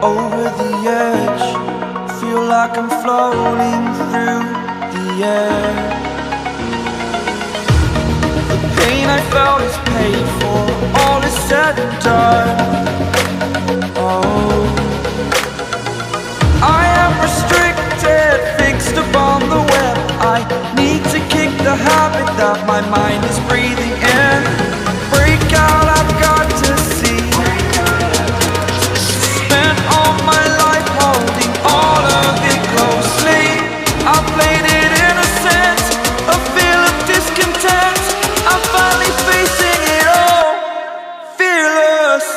over the edge. Feel like I'm floating through the air. The pain I felt is paid for, all is said and done. Oh, I am restricted, fixed upon the web. I need to kick the habit that my mind is breathing in. Break out, I've got to see. Spent all my life holding all of it closely. I played it innocent, a feel of discontent. I'm finally facing it all, fearless.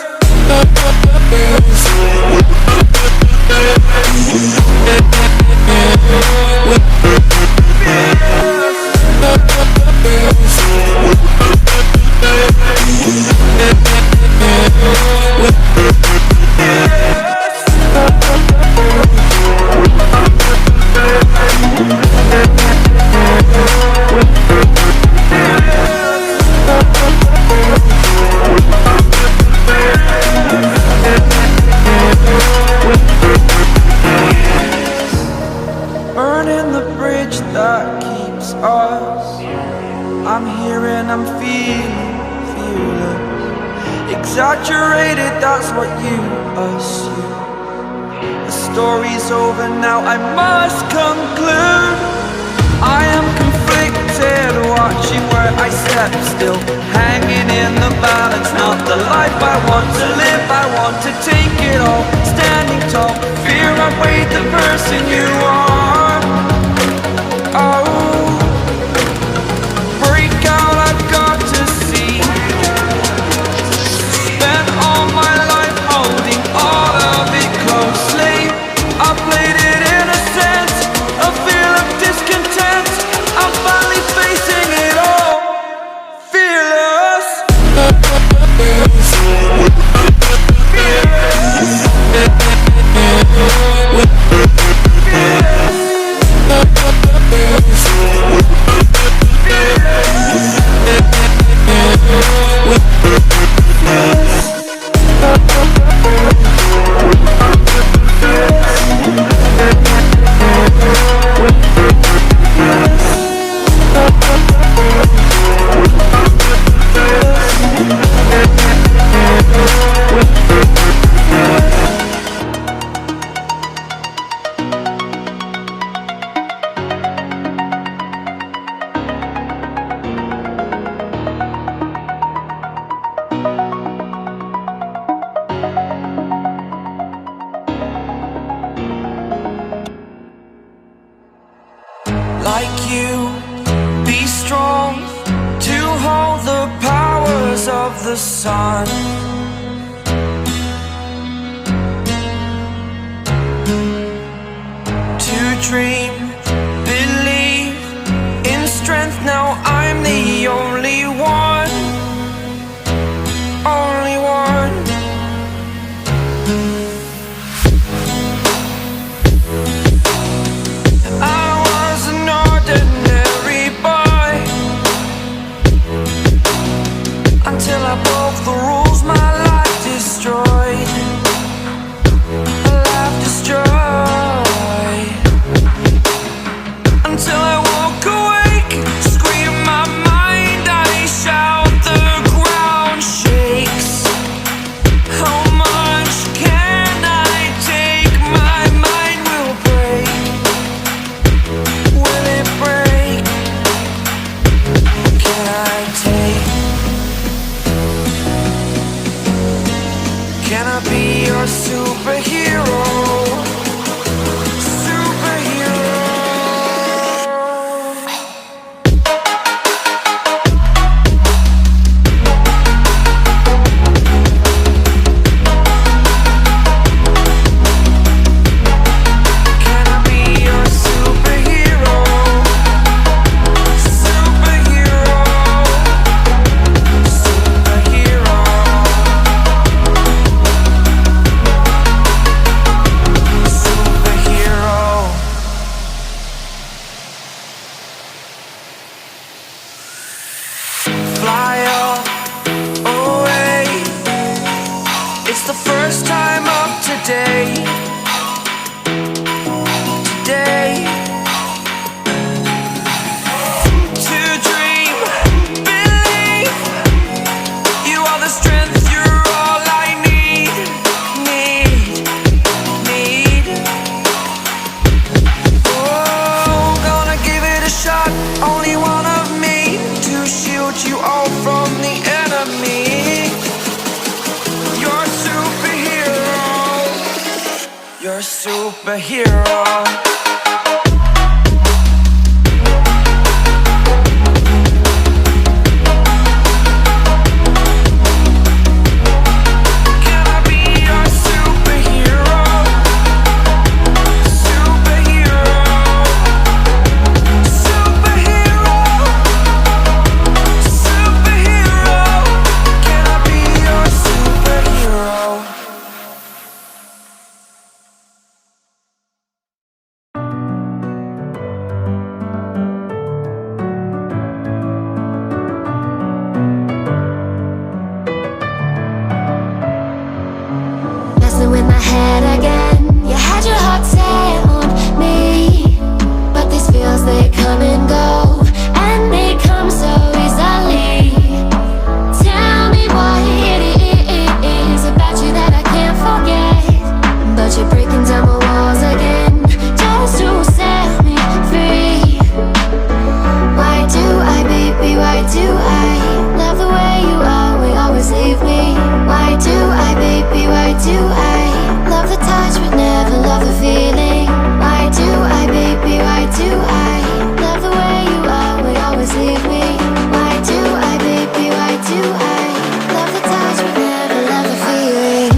Burning the bridge that keeps us. I'm here and I'm feeling fearless. Exaggerated, that's what you assume. The story's over now, I must conclude. I am conflicted, watching where I step still, hanging in the balance. Not the life I want to live, I want to take it all. Standing tall, fear outweighed the person you are. Oh, break out, I've got to see. Spent all my life holding all of it closely. I played it innocent, a feel of discontent. I'm finally facing it all, fearless. Like you, be strong to hold the powers of the sun. To dream, believe in strength. Now I'm the only one, only one. Until I broke the rules, my life destroyed. A life destroyed. Until I walk awake, scream my mind, I shout, the ground shakes. How much can I take? My mind will break. Will it break? Can I take? Can I be your superhero? Superhero. Can I be your superhero? Superhero. Superhero. your superhero. In my head again, you had your heart set on me, but these feels, they come and go, and they come so easily. Tell me what it is about you that I can't forget, but you're breaking down my walls again, just to set me free. Why do I, baby, why do I love the way you always leave me? Why do I, baby, why do I love the touch but never love the feeling? Why do I, baby, why do I love the way you always leave me? Why do I, baby, why do I love the touch but never love the feeling?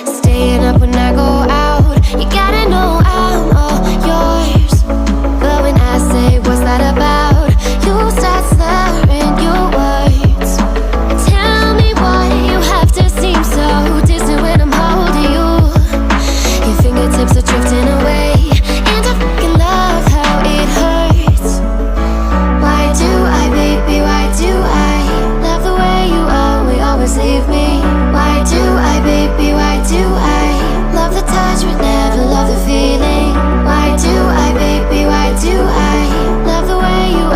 Staying up when I go out, you gotta know I'm all yours. But when I say what's that about, you start slurring your words. Tell me why you have to seem so distant when I'm holding you. Your fingertips are drifting away, and I fucking love how it hurts. Why do I, baby, why do I love the way you always leave me? Why do I, baby, why do I love the touch but never love the feeling? Why do I, baby, why do I love the way you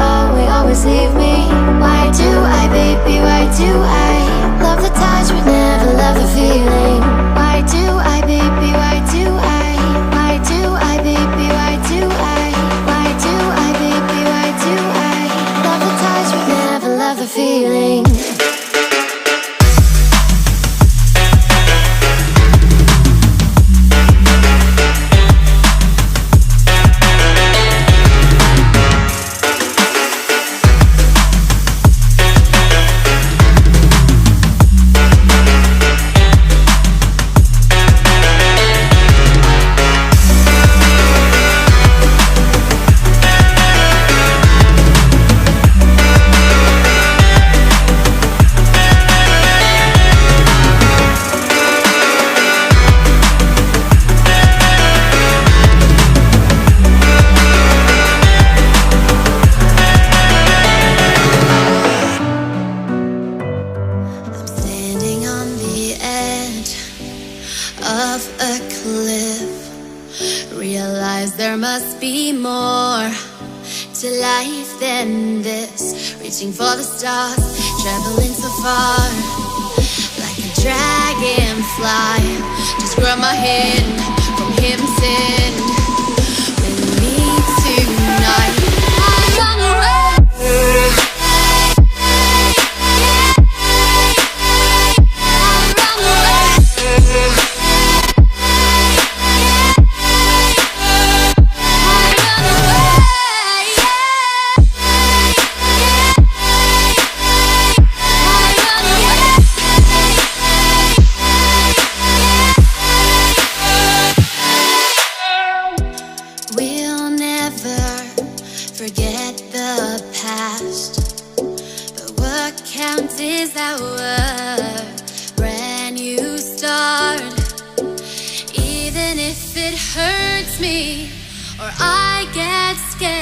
always leave me? Why do I, baby, why do I love the touch but never love the feeling? Why do I, baby, why do I? Why do I, baby, why do I? Why do I, baby, why do I love the touch but never love the feeling? Of a cliff, realize there must be more to life than this. Reaching for the stars, traveling so far, like a dragonfly. Just grab my hand from heaven's send. With me tonight, I run away. just me, or I get scared.